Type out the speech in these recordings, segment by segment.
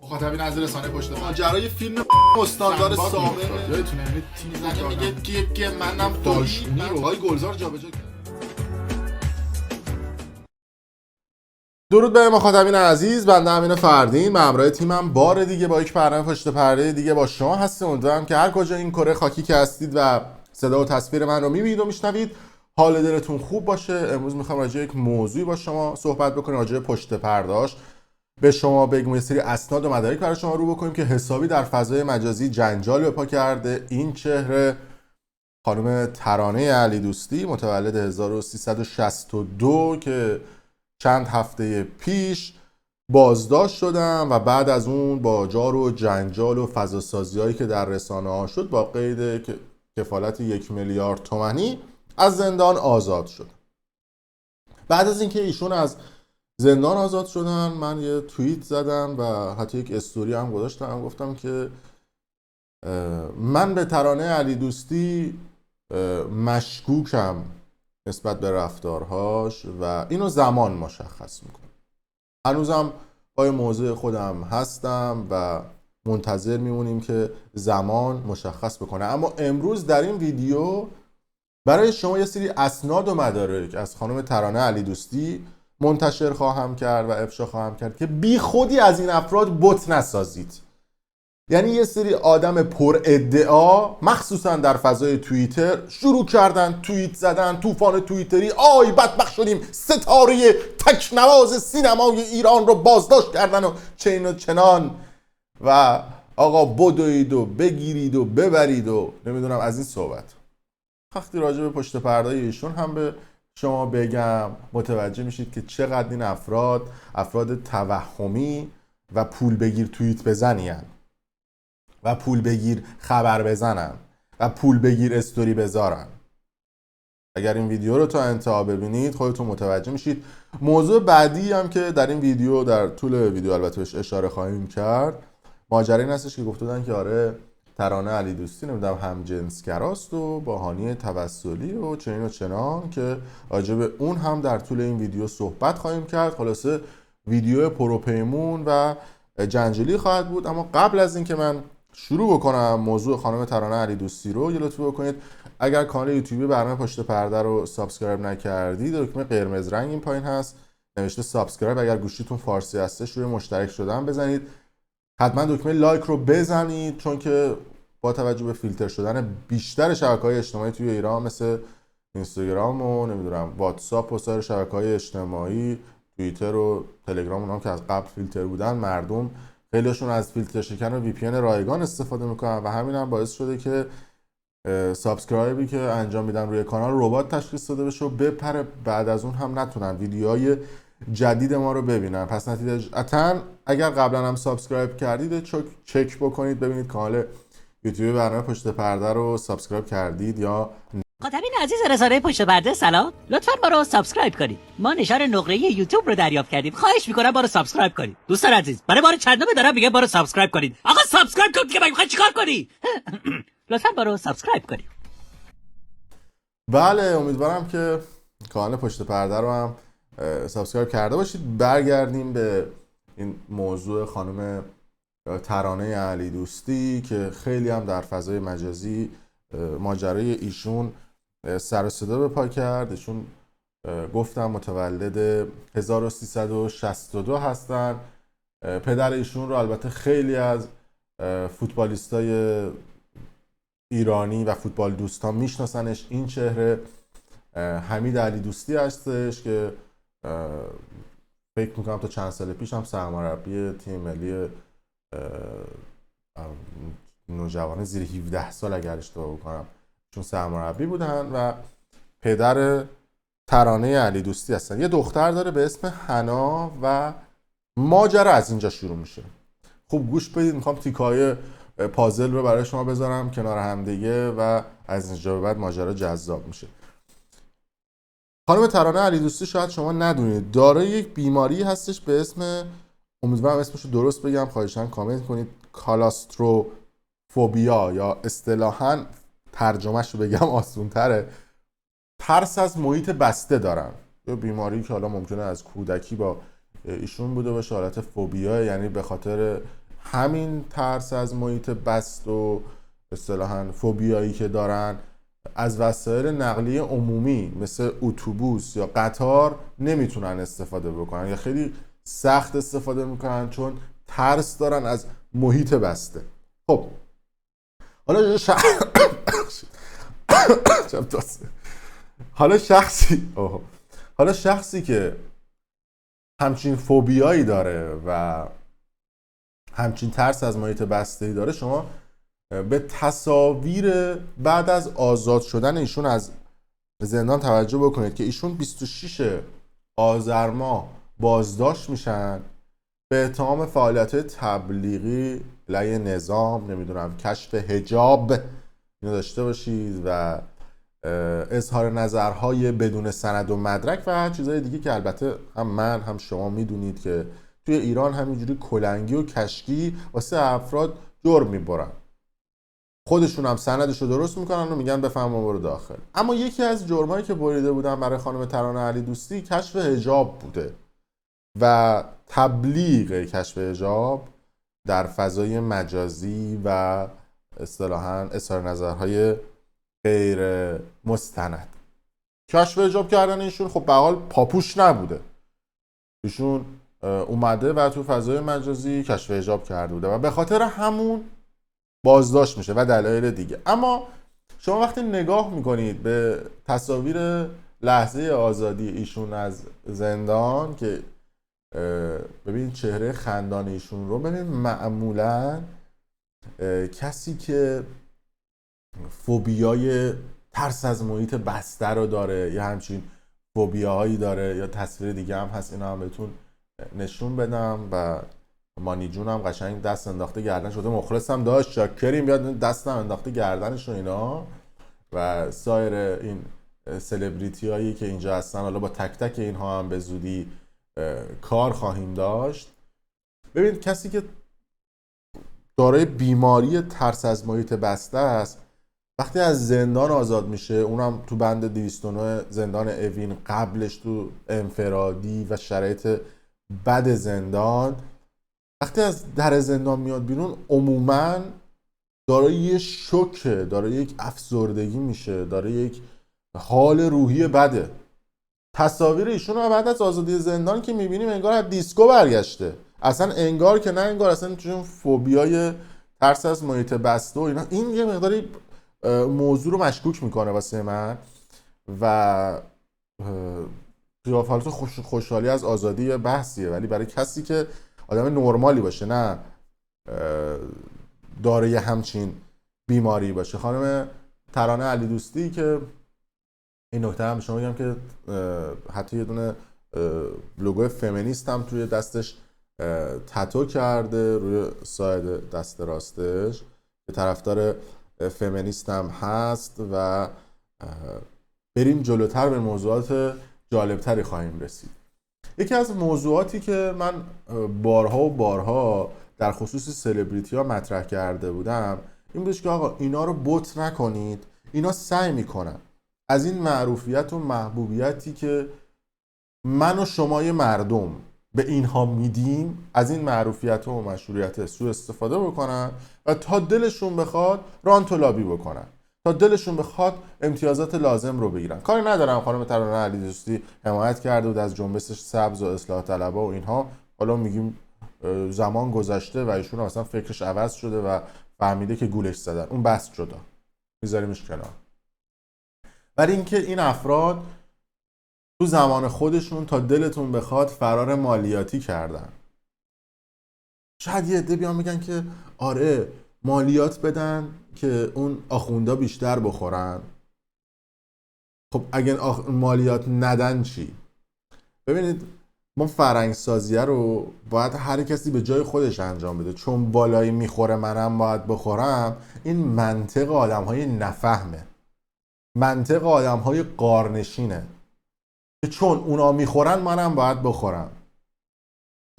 مخاطبین از رسانه پشت ماجرای فیلم استاندار سابق یادتونه یعنی تیم میگه که منم داشتونی رو های گلزار جابجا کرد. درود به مخاطبین عزیز، بنده امین فردین به همراه تیمم بار دیگه با یک برنامه پشت پرده دیگه با شما هستم. امیدوارم که هر کجا این کره خاکی که هستید و صدا و تصویر من رو میبینید و میشنوید حال دلتون خوب باشه. امروز میخوام راجع یک موضوعی با شما صحبت بکنیم، راجع پشت پرده‌اش به شما بگم، یه سری اسناد و مدارک برای شما رو بکنیم که حسابی در فضای مجازی جنجال به پا کرده. این چهره خانم ترانه علی دوستی متولد 1362 که چند هفته پیش بازداشت شدن و بعد از اون با جار و جنجال و فضاسازی هایی که در رسانه ها شد با قید کفالت 1 میلیارد تومانی از زندان آزاد شد. بعد از اینکه ایشون از زندان آزاد شدن من یه توییت زدم و حتی یک استوری هم گذاشتم، گفتم که من به ترانه علی دوستی مشکوکم نسبت به رفتارهاش و اینو زمان مشخص میکنه. هنوزم پای موضوع خودم هستم و منتظر میمونیم که زمان مشخص بکنه. اما امروز در این ویدیو برای شما یه سری اسناد و مدارک از خانم ترانه علی دوستی منتشر خواهم کرد و افشا خواهم کرد که بی خودی از این افراد بت نسازید. یعنی یه سری آدم پر ادعا مخصوصا در فضای توییتر شروع کردن توییت زدن، طوفان توییتری، آی بدبخت شدیم ستاره تکنواز سینمای ایران رو بازداشت کردن و چین و چنان و آقا بدوید و بگیرید و ببرید و نمیدونم از این صحبت. وقتی راجع به پشت پرده ایشون هم به شما بگم متوجه میشید که چقدر این افراد توهمی و پول بگیر توییت بزنین و پول بگیر خبر بزنن و پول بگیر استوری بذارن. اگر این ویدیو رو تا انتها ببینید خودتون متوجه میشید. موضوع بعدی هم که در این ویدیو در طول ویدیو البته بهش اشاره خواهیم کرد ماجرا این هستش که گفته بودن که آره ترانه علی دوستی نمیدونم همجنسگراست و باهانی توسلی و چنین و چنان که راجع به اون هم در طول این ویدیو صحبت خواهیم کرد. خلاصه ویدیو پروپیمون و جنجالی خواهد بود. اما قبل از اینکه من شروع بکنم موضوع خانم ترانه علی دوستی رو یه لطفی بکنید اگر کانال یوتیوبی برنامه پشت پرده رو سابسکرایب نکردید دکمه قرمز رنگ این پایین هست نوشته سابسکرایب، اگر گوشیتون فارسی هستش روی مشترک شدن بزنید. حتما دکمه لایک رو بزنید چون که با توجه به فیلتر شدن بیشتر شبکه‌های اجتماعی توی ایران مثل اینستاگرام و نمیدونم واتساپ و سایر شبکه‌های اجتماعی، توییتر و تلگرام اونام که از قبل فیلتر بودن، مردم خیلیشون از فیلتر شکن و وی پی ان رایگان استفاده میکنن و همین هم باعث شده که سابسکرایبی که انجام میدن روی کانال ربات تشخیص داده بشه و بپره، بعد از اون هم نتونن ویدیوهای جدید ما رو ببینن. پس نتیجتا اگر قبلا هم سابسکرایب کردید چک بکنید ببینید کانال یوتیوب برنامه پشت پرده رو سابسکرایب کردید یا مخاطبین عزیز رسانه پشت پرده سلام، لطفاً ما رو سابسکرایب کنید. ما نشان نقره یوتیوب رو دریافت کردیم. خواهش میکنم ما رو سابسکرایب کنید. دوستان عزیز برای بار چندم دارم میگم ما رو سابسکرایب کنید. آقا سابسکرایب کن که میخوای چیکار کنی؟ لطفاً ما رو سابسکرایب کنید. بله، امیدوارم که کانال پشت پرده رو هم سابسکرایب کرده باشید. برگردیم به این موضوع خانم ترانه علی دوستی که خیلی هم در فضای مجازی ماجرای ایشون سر و صدا به پا کرد. ایشون گفتم متولد 1362 هستن. پدر ایشون رو البته خیلی از فوتبالیستای ایرانی و فوتبال دوستان میشناسنش. این چهره حمید علی دوستی هستش که فکر میکنم تا چند سال پیش هم سرمربی تیم ملی نوجوانان زیر 17 سال اگر اشتباه بکنم چون سرمربی بودن و پدر ترانه علی دوستی هستن. یه دختر داره به اسم حنا و ماجرا از اینجا شروع میشه. خوب گوش بدید، میخوام تیکای پازل رو برای شما بذارم کنار هم دیگه و از اینجا به بعد ماجرا جذاب میشه. خانم ترانه علی دوستی شاید شما ندونید دارای یک بیماری هستش به اسم، امیدوارم اسمش رو درست بگم، خواهشاً کامنت کنید، کالاستروفوبیا یا اصطلاحاً ترجمهش رو بگم آسان تره، ترس از محیط بسته دارن. یه بیماری که حالا ممکنه از کودکی با ایشون بوده باشه، حالت فوبیا، یعنی به خاطر همین ترس از محیط بست و اصطلاحاً فوبیایی که دارن از وسایل نقلیه عمومی مثل اتوبوس یا قطار نمیتونن استفاده بکنن یا خیلی سخت استفاده میکنن چون ترس دارن از محیط بسته. خب حالا شخصی که همچین فوبیایی داره و همچین ترس از محیط بسته‌ای داره، شما به تصاویر بعد از آزاد شدن ایشون از زندان توجه بکنید که ایشون 26 آذر ماه بازداشت میشن به اتهام فعالیت تبلیغی علیه نظام، نمیدونم کشف حجاب اینو داشته باشید و اظهار نظرهای بدون سند و مدرک و چیزهای دیگه که البته هم من هم شما میدونید که توی ایران همینجوری کلنگی و کشکی واسه افراد جرم میبرن، خودشون هم سندشو درست میکنن و میگن بفهم برو داخل. اما یکی از جرمایی که بریده بودن برای خانم ترانه علی دوستی کشف حجاب بوده و تبلیغ کشف حجاب در فضای مجازی و اصطلاحاً اظهار نظرهای غیر مستند. کشف حجاب کردن ایشون خب به حال پاپوش نبوده، ایشون اومده و تو فضای مجازی کشف حجاب کرده بوده و به خاطر همون بازداشت میشه و دلایل دیگه. اما شما وقتی نگاه میکنید به تصاویر لحظه آزادی ایشون از زندان که ببین چهره خندان ایشون رو ببین، معمولا کسی که فوبیای ترس از محیط بسته رو داره یا همچین فوبیاهایی داره یا تصویر دیگه هم هست، اینا هم بهتون نشون بدم و مانی جون هم قشنگ دست انداخته گردن شده، مخلصم داشت شاکریم بیاد دست انداخته گردنش و اینا و سایر این سلبریتی هایی که اینجا هستن. حالا با تک تک اینها هم به زودی کار خواهیم داشت. ببین کسی که دارای بیماری ترس از محیط بسته است وقتی از زندان آزاد میشه، اونم تو بند 209 زندان اوین، قبلش تو انفرادی و شرایط بد زندان، وقتی از در زندان میاد بیرون عموماً دارای یه شوکه، دارای یک افسردگی میشه، دارای یک حال روحی بده. تصاویر ایشون رو بعد از آزادی زندان که میبینیم انگار از دیسکو برگشته، اصلا انگار که نه انگار، اصلا چون فوبیای ترس از محیط بسته و اینا، این یه مقداری موضوع رو مشکوک میکنه واسه من و قیافالت خوشحالی از آزادی بحثیه، ولی برای کسی که آدم نرمالی باشه، نه دارای همچین بیماری باشه. خانم ترانه علی دوستی که این نکته هم شما بگم که حتی یه دونه لوگو فمینیست هم توی دستش تتو کرده روی ساید دست راستش، به طرفدار فمینیست هم هست و بریم جلوتر به موضوعات جالبتری خواهیم رسید. یکی از موضوعاتی که من بارها و بارها در خصوص سلبریتی ها مطرح کرده بودم این بودش که آقا اینا رو بوت نکنید، اینا سعی میکنن از این معروفیت و محبوبیتی که من و شمای مردم به اینها میدیم، از این معروفیت و مشهوریت سوء استفاده بکنن و تا دلشون بخواد رانت و لابی بکنن، تا دلشون بخواد امتیازات لازم رو بگیرن. کاری ندارم خانم ترانه علی دوستی حمایت کرده بود از جنبش سبز و اصلاح طلبها و اینها، حالا میگیم زمان گذشته و ایشون اصلا فکرش عوض شده و فهمیده که گولش زدن، اون بحث شده، میذاریمش کنار. ولی اینکه این افراد تو زمان خودشون تا دلتون بخواد فرار مالیاتی کردن. شاید یه عده بیان میگن که آره مالیات بدن که اون آخوندا بیشتر بخورن. خب اگه مالیات ندن چی؟ ببینید ما فرهنگ سازیه رو باید هر کسی به جای خودش انجام بده، چون بالایی میخوره منم باید بخورم. این منطق آدم‌های نفهمه، منطق آدم‌های قارنشینه که چون اونا میخورن منم باید بخورم.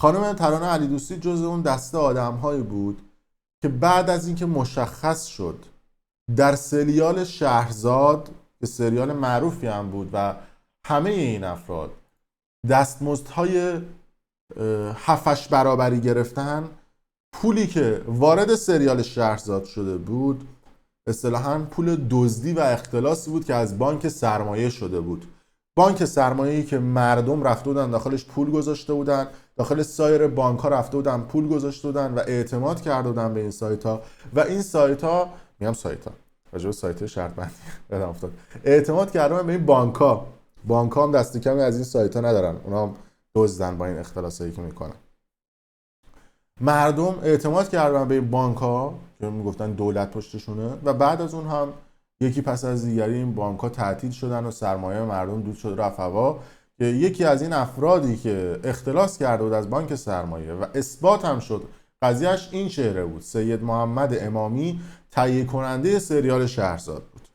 خانم ترانه علی دوستی جز اون دسته آدم‌هایی بود که بعد از اینکه مشخص شد در سریال شهرزاد که سریال معروفی هم بود و همه این افراد دستمزدهای 7-8 برابری گرفتن، پولی که وارد سریال شهرزاد شده بود اصطلاحاً پول دزدی و اختلاسی بود که از بانک سرمایه شده بود. بانک سرمایه‌ای که مردم رفته بودن داخلش پول گذاشته بودن، داخل سایر بانک‌ها رفته بودن پول گذاشته بودن و اعتماد کرده بودن به این سایت‌ها و این سایت‌ها میگم سایت‌ها راجع به سایت شرط بندی یادم افتاد، اعتماد کردن به این بانک‌ها هم دست کمی از این سایت‌ها ندارن، اونا هم دزدن با این اختلاسایی که میکنن. مردم اعتماد کردن به این بانک‌ها که میگفتن دولت پشتشونه و بعد از اون هم یکی پس از دیگری این بانک‌ها تعطیل شدن و سرمایه مردم دود شد رفت هوا که یکی از این افرادی که اختلاس کرده بود از بانک سرمایه و اثبات هم شد قضیهش این چهره بود، سید محمد امامی، تهیه کننده سریال شهرزاد بود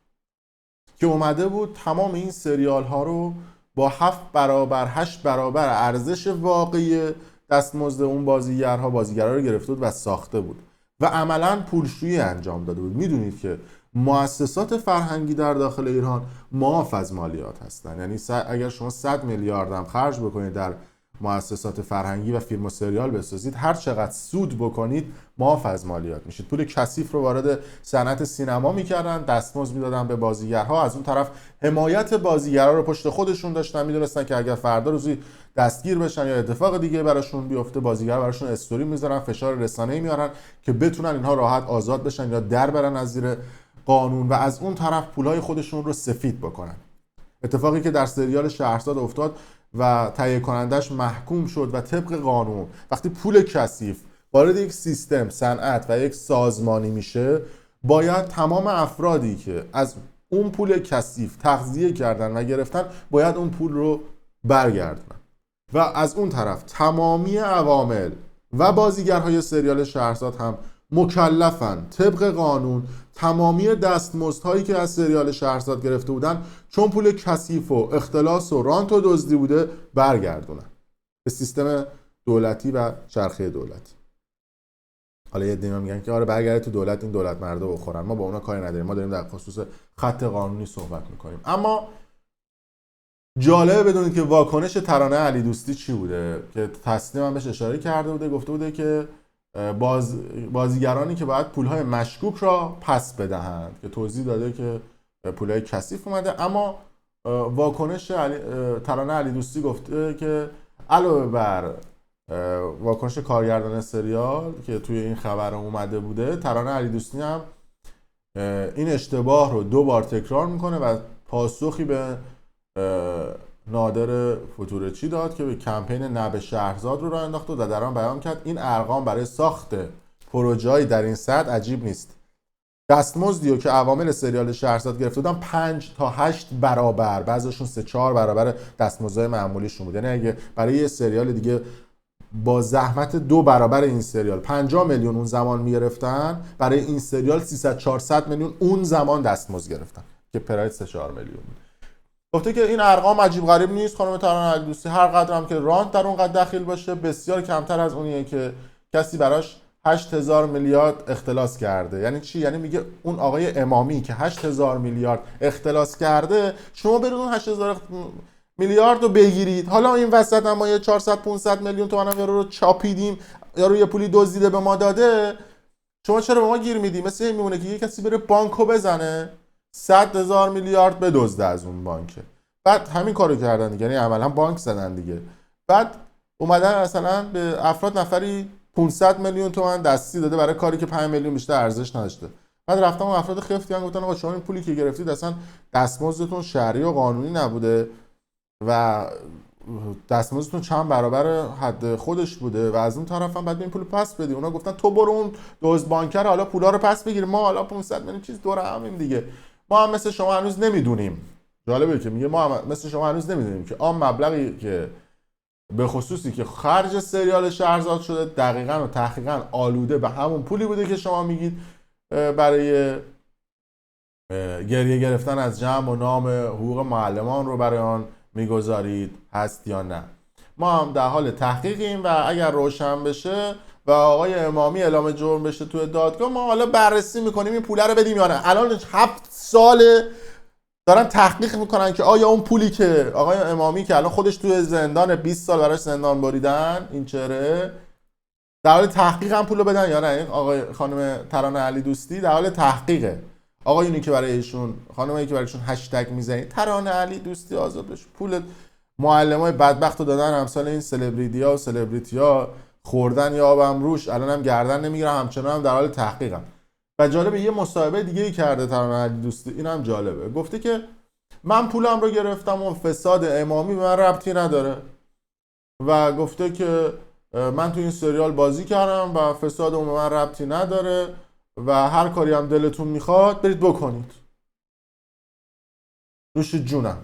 که اومده بود تمام این سریال ها رو با 7 برابر 8 برابر ارزش واقعی دستمزد اون بازیگرها رو گرفته بود و ساخته بود و عملاً پولشویی انجام داده بود. میدونید که مؤسسات فرهنگی در داخل ایران معاف از مالیات هستن، یعنی اگر شما 100 میلیارد هم خرج بکنید در مؤسسات فرهنگی و فیلم و سریال بسازید، هر چقدر سود بکنید معاف از مالیات میشید. پول کثیف رو وارد صنعت سینما میکردن، دستمزد میدادن به بازیگرها، از اون طرف حمایت بازیگرها رو پشت خودشون داشتن، میدونستن که اگر فردا روزی دستگیر بشن یا اتفاق دیگه براشون بیفته بازیگر براشون استوری میذارن، فشار رسانه‌ای میارن که بتونن اینها راحت آزاد بشن یا در برن از زیر قانون و از اون طرف پولای خودشون رو سفید بکنن. اتفاقی که در سریال شهرزاد افتاد و تهیه کنندش محکوم شد و طبق قانون وقتی پول کثیف وارد یک سیستم صنعت و یک سازمانی میشه، باید تمام افرادی که از اون پول کثیف تغذیه کردن و گرفتن باید اون پول رو برگردونن و از اون طرف تمامی عوامل و بازیگرهای سریال شهرزاد هم مکلفن طبق قانون تمامی دستمزدهایی که از سریال شهرزاد گرفته بودن چون پول کثیف و اختلاس و رانت و دزدی بوده برگردونن به سیستم دولتی و چرخه دولتی. حالا یه عده‌ای میگن که آره برگرده تو دولت، این دولت مردا بخورن، ما با اونا کاری نداریم، ما داریم در خصوص خط قانونی صحبت میکنیم. اما جالبه بدونید که واکنش ترانه علیدوستی چی بوده که تسنیم هم بهش اشاره کرده بوده، گفته بوده که بازیگرانی که باید پولهای مشکوک را پس بدهند که توضیح داده که پولهای کثیف اومده. اما واکنش ترانه علیدوستی گفته که علاوه بر واکنش کارگردان سریال که توی این خبر اومده بوده، ترانه علیدوستی هم این اشتباه رو 2 بار تکرار میکنه و پاسخی به نادر فتورچی داد که به کمپین نب شهرزاد رو راه انداخت و در آن بیان کرد این ارقام برای ساخت پروژه‌ای در این سطح عجیب نیست. دستمزدی رو که عوامل سریال شهرزاد گرفته بودن 5 تا 8 برابر، بعضیشون 3-4 برابر دستمزدهای معمولیشون بود. یعنی اگه برای یه سریال دیگه با زحمت 2 برابر این سریال 50 میلیون اون زمان میگرفتن، برای این سریال 300-400 میلیون اون زمان دستمزد گرفتن که پراید 3-4 میلیون بود. گفته که این ارقام عجیب غریب نیست خانم ترانه علیدوستی، هر قدر هم که رانت در اون قدر دخیل باشه بسیار کمتر از اونیه که کسی براش 8000 میلیارد اختلاس کرده. یعنی چی؟ یعنی میگه اون آقای امامی که 8000 میلیارد اختلاس کرده، شما برید اون 8000 میلیارد رو بگیرید، حالا این وسط هم ما یه 400-500 میلیون تومان هم رو چاپیدیم، یارو یه پولی دزدیده به ما داده، شما چرا به ما گیر میدی؟ مثل این میمونه که یه کسی بره بانکو بزنه 100,000 میلیارد بدزده از اون بانکه. بعد همین کارو کردن دیگه، یعنی عملا بانک زدن دیگه. بعد اومدن مثلا به افراد نفری 500 میلیون تومان دستی داده برای کاری که 5 میلیون بیشتر ارزش نداشته. بعد رفتن اون افراد خفتیان گفتن آقا شما این پولی که گرفتید اصلا دستمزدتون شرعی و قانونی نبوده و دستمزدتون چند برابر حد خودش بوده و از اون طرف هم بعد این پول پس بدی. اونا گفتن تو برو اون دزد بانکر حالا پولا رو پس بگیر، ما حالا 500 میلیون چیز دور همیم دیگه، ما هم مثل شما هنوز نمیدونیم. جالبه که میگه ما هم مثل شما هنوز نمیدونیم که آن مبلغی که به خصوصی که خرج سریال شهرزاد شده دقیقاً و تحقیقاً آلوده به همون پولی بوده که شما میگید برای گریه گرفتن از جمع و نام حقوق معلمان رو برای آن میگذارید هست یا نه. ما هم در حال تحقیقیم و اگر روشن بشه و آقای امامی اعلام جرم بشه توی دادگاه، ما حالا بررسی میکنیم این پوله رو بدیم یا نه. الان 7 ساله دارن تحقیق میکنن که آیا اون پولی که آقای امامی که الان خودش توی زندان 20 سال براش زندان بریدن این چهره در حال تحقیق هم پولو بدن یا نه. این آقای خانم ترانه علی دوستی در حال تحقیقه. آقایونی که برای ایشون، خانمایی که برایشون هشتگ میزنید ترانه علی دوستی آزاد بشه، پول معلمای بدبخت رو دادن، امثال این سلبریتی‌ها و سلبریتی‌ها خوردن یا آبم روش، الان هم گردن نمیگیره، همچنان هم در حال تحقیقن. و جالبه یه مصاحبه دیگه ای کرده ترانه علی دوستی، اینم جالبه، گفته که من پولم رو گرفتم و فساد امامی به من ربطی نداره و گفته که من تو این سریال بازی کردم و فساد اون به من ربطی نداره و هر کاری هم دلتون میخواد برید بکنید. نوش جونم.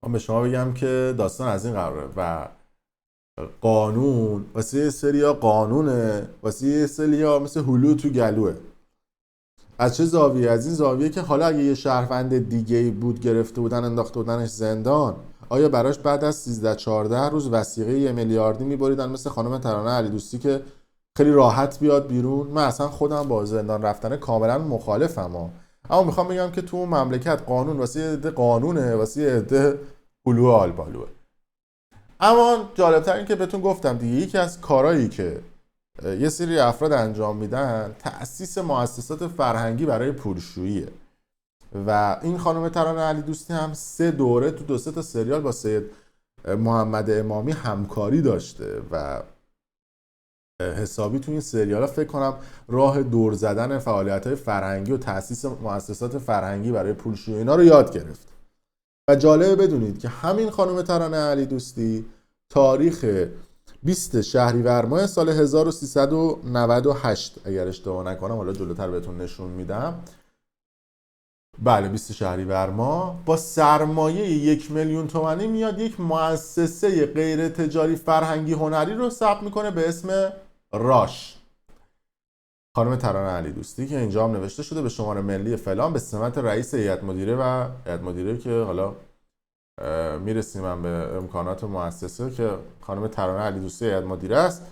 من به شما بگم که داستان از این قراره و قانون واسه یه سریا قانونه، واسه یه سریا مثل هلو تو گلوه. از چه زاویه؟ از این زاویه که حالا اگه یه شهروند دیگه بود گرفته بودن انداخته بودنش زندان، آیا براش بعد از 13-14 روز وثیقه 1 میلیاردی میبریدن مثل خانم ترانه علی دوستی که خیلی راحت بیاد بیرون؟ من اصلا خودم با زندان رفتن کاملا مخالفم اما میخوام بگم که تو مملکت قانون واسه یه عده قانونه، واسه یه عده هلو آلبالوه. اما جالبتر این که بهتون گفتم دیگه، یکی از کارهایی که یه سری افراد انجام میدن تأسیس مؤسسات فرهنگی برای پولشوییه و این خانم ترانه علی دوستی هم 3 دوره تو 2-3 تا سریال با سید محمد امامی همکاری داشته و حسابی تو این سریال فکر کنم راه دور زدن فعالیت‌های فرهنگی و تأسیس مؤسسات فرهنگی برای پولشویی اینا رو یاد گرفت. و جالبه بدونید که همین خانم ترانه علی دوستی تاریخ 20 شهریور ماه سال 1398 اگر اشتباه نکنم، حالا جلوتر بهتون نشون میدم، بله 20 شهریور ماه با سرمایه 1 میلیون تومانی میاد یک مؤسسه غیر تجاری فرهنگی هنری رو ثبت میکنه به اسم راش. خانم ترانه علی دوستی که اینجا هم نوشته شده به شماره ملی فلان به سمت رئیس هیئت مدیره و هیئت مدیره که حالا میرسیم هم به امکانات مؤسسه که خانم ترانه علی دوستی هیئت مدیره است،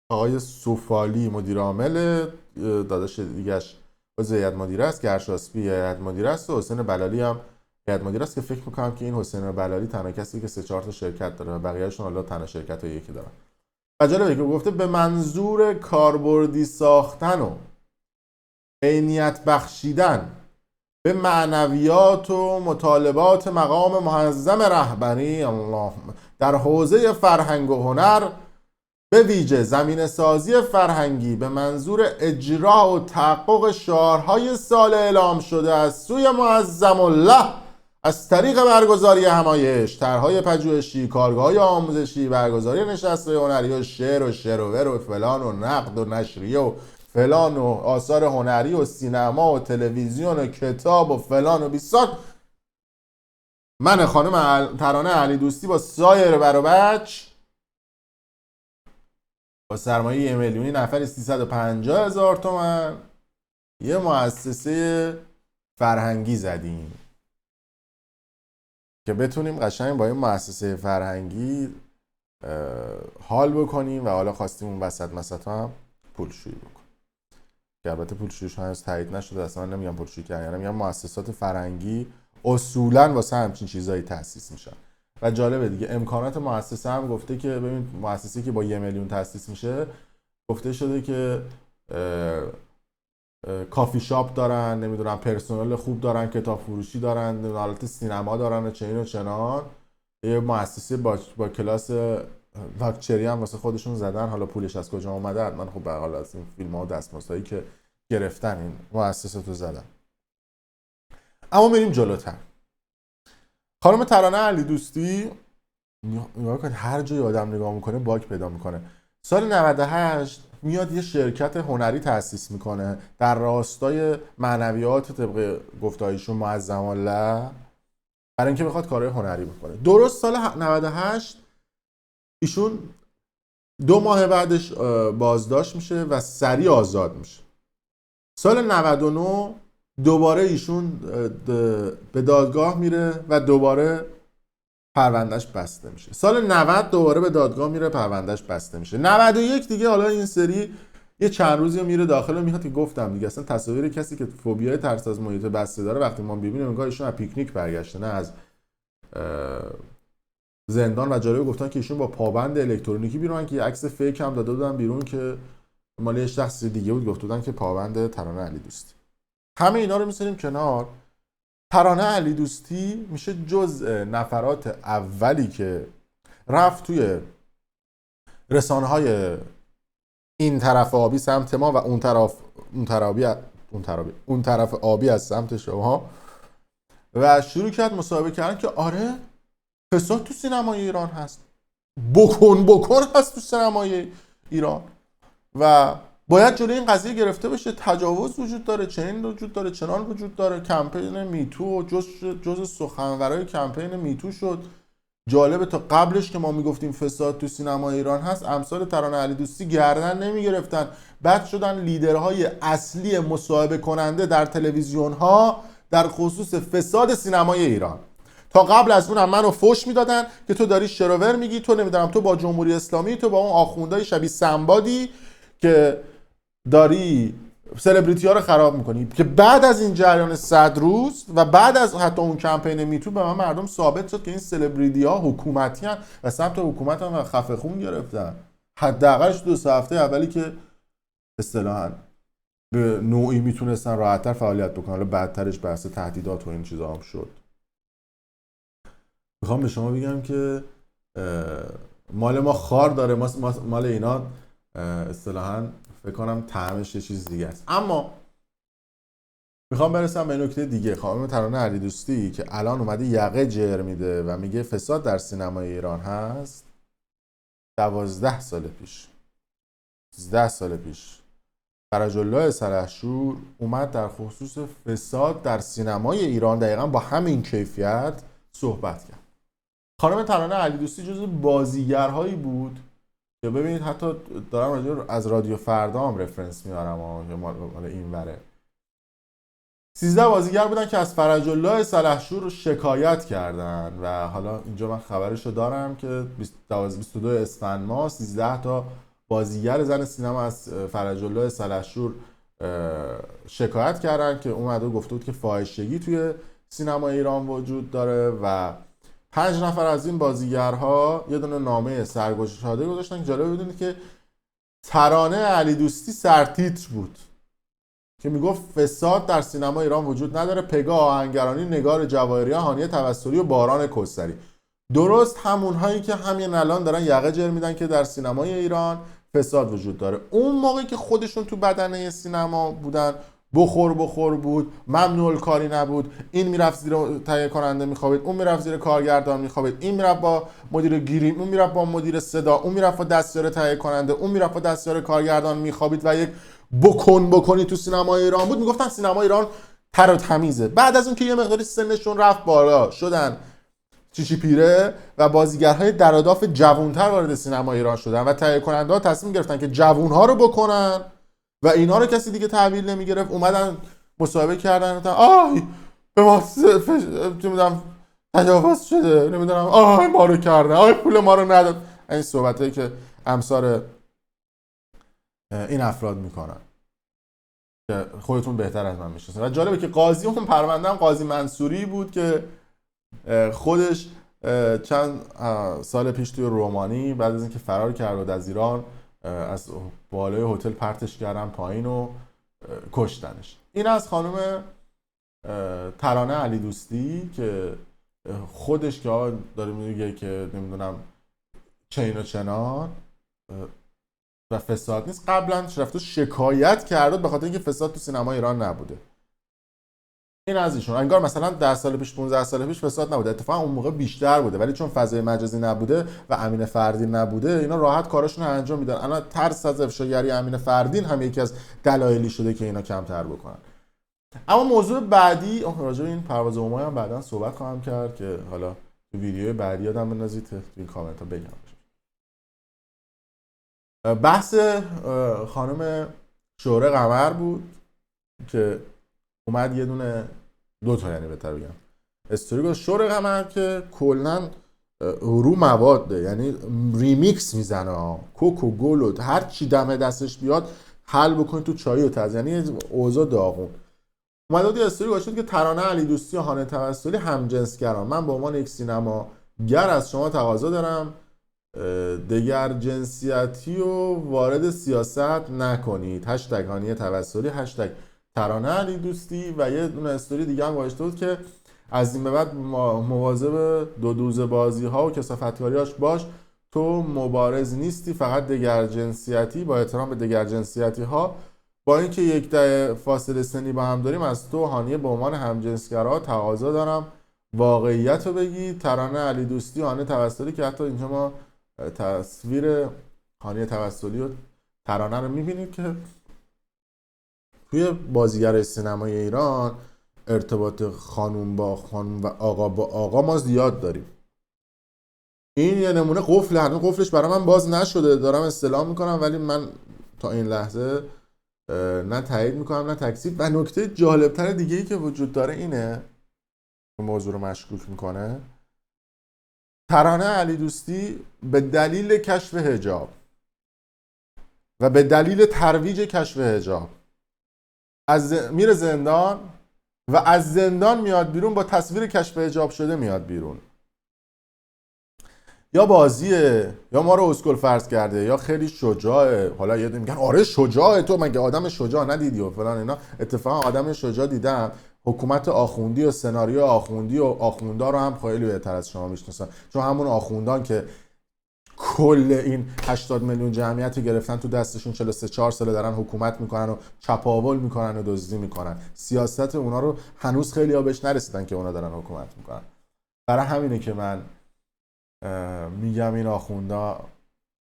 آقای سوفالی مدیر عامل، داداش دیگه‌اش عضو هیئت مدیره است، گرشاسبی هیئت مدیره است و حسین بلالی هم هیئت مدیره است که فکر می‌کنم که این حسین بلالی تنها کسی که 3-4 تا شرکت داره و بقیه‌شون حالا تنها شرکت‌های یکی دارن. و جالبه که گفته به منظور کاربردی ساختن و عینیت بخشیدن به معنویات و مطالبات مقام معظم رهبری الله در حوزه فرهنگ و هنر، به ویژه زمینه سازی فرهنگی به منظور اجرا و تحقق شعارهای سال اعلام شده از سوی معظم الله از طریق برگزاری همایش، طرحهای پژوهشی، کارگاه‌های آموزشی، برگزاری نشست‌های هنری و شعر و شعرور و فلان و نقد و نشریه و فلان و آثار هنری و سینما و تلویزیون و کتاب و فلان و بیسار، من خانم ترانه علی دوستی با سایر برابچ با سرمایه 1 میلیونی نفر 350,000 تومان یه مؤسسه فرهنگی زدیم که بتونیم قشنگ با این مؤسسه فرهنگی حال بکنیم و حالا خواستیم اون وسط هم پولشویی بکنیم که البته پولشوییش هنوز تایید نشده. اصلا نمیگم پولشویی کردن، یعنی میگم مؤسسات فرهنگی اصولاً واسه همچین چیزایی تأسیس میشن. و جالبه دیگه امکانات مؤسسه هم گفته که ببین مؤسسه‌ای که با 1 میلیون تأسیس میشه گفته شده که کافی شاپ دارن، نمیدونم پرسنل خوب دارن، کتاب فروشی دارن، حالت سینما دارن و چنین و چنان. یه مؤسسه با کلاس لاکچری هم واسه خودشون زدن. حالا پولش از کجا اومده؟ من خب به حال از این فیلم‌ها و دستمزدایی که گرفتن این مؤسسه تو زدن. اما میریم جلوتر. خانم ترانه علی دوستی نگاه کنید، هر جای آدم نگاه میکنه باگ پیدا میکنه. سال 98 میاد یه شرکت هنری تأسیس میکنه در راستای معنویات طبق گفتهایشون معظم الله، برای اینکه بخواد کارهای هنری بکنه. درست سال 98 ایشون 2 ماه بعدش بازداشت میشه و سریع آزاد میشه. سال 99 دوباره ایشون به دادگاه میره و دوباره پروندهش بسته میشه. سال 90 دوباره به دادگاه میره، پروندهش بسته میشه. 91 دیگه حالا این سری یه چند روزی میره داخل و میاد که گفتم دیگه اصلا تصاویر کسی که فوبیای ترس از محیط بسته داره وقتی ما ببینیم انگار ایشون از پیکنیک برگشته، نه از زندان و جالب گفتن که ایشون با پابند الکترونیکی بیرون که یه عکس فیک هم داده بودن بیرون که مال یه شخص دیگه بود، گفته بودن که پابند ترانه علیدوستی. همه اینا رو می‌ذاریم کنار. ترانه علیدوستی میشه جزء نفرات اولی که رفت توی رسانه‌های این طرف آبی سمت ما و اون طرف آبی از سمت شما و شروع کرد مصاحبه کردن که آره فساد تو سینمای ایران هست، بکن هست تو سینمای ایران و باید جلوی این قضیه گرفته بشه. تجاوز وجود داره، چنین وجود داره، چنان وجود داره. کمپین میتو جز سخنورای کمپین میتو شد. جالبه تا قبلش که ما میگفتیم فساد تو سینمای ایران هست، امثال ترانه علیدوستی گردن نمیگرفتن، بعد شدن لیدرهای اصلی مصاحبه کننده در تلویزیون ها در خصوص فساد سینمای ایران. تا قبل از اون هم منو فوش میدادن که تو داری شروور میگی، تو نمیدونم تو با جمهوری اسلامی، تو با اون آخوندهای شبیه سنبادی که داری سلبریتی ها رو خراب میکنی. که بعد از این جریان 100 روز و بعد از حتی اون کمپین میتو به من مردم ثابت شد که این سلبریتی ها حکومتی هستن و سمت حکومت هم خفه خون گرفتن. حداقلش 2 هفته اولی که اصطلاحاً به نوعی میتونستن راحت‌تر فعالیت بکنن، حالا بعدترش بحث تهدیدات و این چیزا هم شد. میخوام به شما بگم که مال ما خار داره، مال اینا اصطلاحاً فکر کنم طعمش یه چیز دیگه است. اما میخوام برسم به نکته دیگه. خانم ترانه علیدوستی که الان اومده یقه جر میده و میگه فساد در سینمای ایران هست، 12 سال پیش 13 سال پیش فرج الله سلحشور اومد در خصوص فساد در سینمای ایران دقیقا با همین کیفیت صحبت کرد. خانم ترانه علیدوستی جزو بازیگرهایی بود که ببینید حتی دارم از رادیو فردا هم رفرنس میارم که مال این وره. 13 بازیگر بودن که از فرج الله سلحشور شکایت کردن و حالا اینجا من خبرشو دارم که 22 اسفند ماه 13 تا بازیگر زن سینما از فرج الله سلحشور شکایت کردن که اومده گفته بود که فاحشگی توی سینما ایران وجود داره و 5 نفر از این بازیگرها یه دونه نامه سرگشاده گذاشتن که جالب بدونید که ترانه علیدوستی سرتیتر بود که میگفت فساد در سینما ایران وجود نداره، پگاه آهنگرانی، نگار جواهریان، هانیه توسلی و باران کستری. درست همونهایی که همین الان دارن یقه جر میدن که در سینمای ایران فساد وجود داره. اون موقعی که خودشون تو بدنه سینما بودن بخور بود، ممنوع کاری نبود، این میرفت زیر تهیه کننده میخوابید، اون میرفت زیر کارگردان میخوابید، این میرفت با مدیر گیریم، اون میرفت با مدیر صدا، اون میرفت با دستیار تهیه کننده، اون میرفت با دستیار کارگردان میخوابید و یک بکنی تو سینمای ایران بود. میگفتن سینما ایران تر و تمیزه. بعد از اون که یه مقداری سنشون رفت بالا شدن چیچی پیره و بازیگرهای دراداف جوانتر وارد سینما ایران شدن و تهیه کننده ها تصمیم گرفتن که جوانها رو بکنن و اینا رو کسی دیگه تحویل نمیگرفت. اومدن مصاحبه کردن گفتن آی به ما نمیدونم تجاوز شده، نمیدونم آی ما رو کردن، آی پول ما رو نداد. این صحبتایی که امثال این افراد میکنن که خودتون بهتر از من میشناسید. و جالبه که قاضی اون پرونده هم قاضی منصوری بود که خودش چند سال پیش توی رومانی بعد از اینکه فرار کرد از ایران از بالای هتل پرتش کردن پایین و کشتنش. این از خانم ترانه علیدوستی که خودش که داره میگه که نمیدونم چین و چنان و فساد نیست. قبلا رفت شکایت کرد به خاطر اینکه فساد تو سینما ایران نبوده. این از ایشون. انگار مثلا 10 سال پیش 15 سال پیش فساد نبوده، اتفاقا اون موقع بیشتر بوده، ولی چون فضای مجازی نبوده و امین فردین نبوده اینا راحت کاراشون رو انجام میدن. الان ترس از افشاگری امین فردین هم یکی از دلایلی شده که اینا کمتر بکنن. اما موضوع بعدی راجع به این پرواز عمومی هم بعداً صحبت خواهم کرد که حالا تو ویدیوی بعدی یادم بندازید تو این کامنت ها بگم. بحث خانم شوره قمر بود که اومد یه دونه 2 تا یعنی بهتر بگم استوری گذاشت. شوره قمر که کلا رو مواد یعنی ریمیکس میزنه، کوکو گل و هر چی دم دستش بیاد حل بکنه تو چای و تز، یعنی اوضاع داغون. اومد یه استوری گذاشت که ترانه علیدوستی و هانیه توسلی همجنسگران. من به عنوان یک سینما گر از شما تقاضا دارم دگر جنسیتی رو وارد سیاست نکنید. هشتگ هانیه توسلی، هشتگ ترانه علی دوستی و یه دونه استوری دیگه هم گذاشته بود که از این به بعد مواظب دو دوزه بازی ها و کثافتکاریاش باش، تو مبارز نیستی، فقط دگر جنسیتی. با احترام به دگر جنسیتی ها، با اینکه یک دهه فاصله سنی با هم داریم، از تو هانیه به عنوان همجنسگرا تقاضا دارم واقعیت رو بگی. ترانه علی دوستی و هانیه توسلی که حتی اینجا ما تصویر هانیه توسلی و ترانه رو میبینید که توی بازیگر سینمای ایران ارتباط خانوم با خانوم و آقا با آقا ما زیاد داریم. این یه نمونه قفل، هنوز قفلش برای من باز نشده، دارم استلام میکنم ولی من تا این لحظه نه تایید میکنم نه تکذیب. و نکته جالبتر دیگه ای که وجود داره اینه، موضوع رو مشکوک میکنه، ترانه علی دوستی به دلیل کشف حجاب و به دلیل ترویج کشف حجاب میره زندان و از زندان میاد بیرون با تصویر کشف حجاب شده میاد بیرون. یا بازیه یا ما رو اسکول فرض کرده یا خیلی شجاعه. حالا یه میگن آره شجاعه، تو مگه آدم شجاع ندیدی و فلان اینا. اتفاقا آدم شجاع دیدم، حکومت آخوندی و سناریو آخوندی و آخوندا رو هم خیلی بهتر از شما میشناسن، چون همون آخوندان که کل این 80 میلیون جمعیت گرفتن تو دستشون 43-4 ساله دارن حکومت میکنن و چپاول میکنن و دزدی میکنن. سیاست اونا رو هنوز خیلی ها بهش نرسیدن که اونا دارن حکومت میکنن. برای همینه که من میگم این آخوندا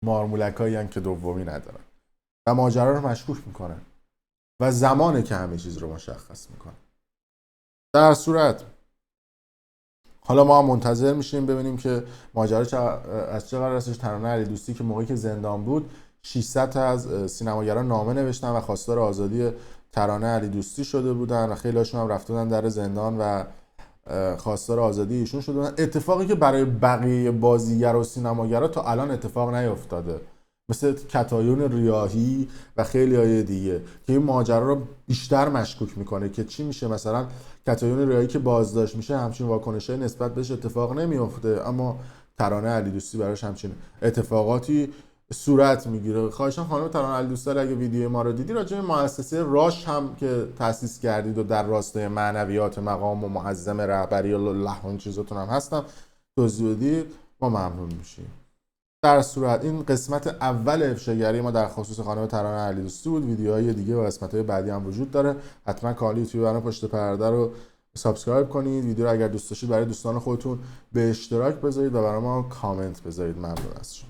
مارمولکایی هستن که دومی ندارن و ماجرا رو مشکوک میکنن و زمانه که همه چیز رو مشخص میکنن. در صورت حالا ما هم منتظر میشیم ببینیم که ماجرا از چه قرار هستش. ترانه علی دوستی که موقعی که زندان بود 600 تا از سینماگران نامه نوشتن و خواستار آزادی ترانه علی دوستی شده بودن و خیلی هاشون هم رفته بودن در زندان و خواستار آزادی ایشون شده بودن. اتفاقی که برای بقیه بازیگر و سینماگرا تا الان اتفاق نیفتاده، مثل کتایون ریاحی و خیلی های دیگه که این ماجرا رو بیشتر مشکوک میکنه که چی میشه. مثلا کتایون ریاحی که بازداشت میشه همچین واکنشای نسبت بهش اتفاق نمیفته، اما ترانه علی دوستی براش همچین اتفاقاتی صورت میگیره. خواهشاً خانم ترانه علی دوستی اگه ویدیو ما رو دیدی راجع به مؤسسه راش هم که تأسیس کردید و در راستای معنویات مقام و معظم رهبری الله اون چیزاتون هم هستم توضیح بدید، ما ممنون میشیم. در صورت این قسمت اول افشاگری ما در خصوص خانم ترانه علی دوستی بود. ویدیوهای دیگه و قسمت‌های بعدی هم وجود داره. حتما کانال یوتیوب برنامه پشت پرده رو سابسکرایب کنید. ویدیو رو اگر دوست داشتید برای دوستان خودتون به اشتراک بذارید و برای ما کامنت بذارید. ممنون از شما.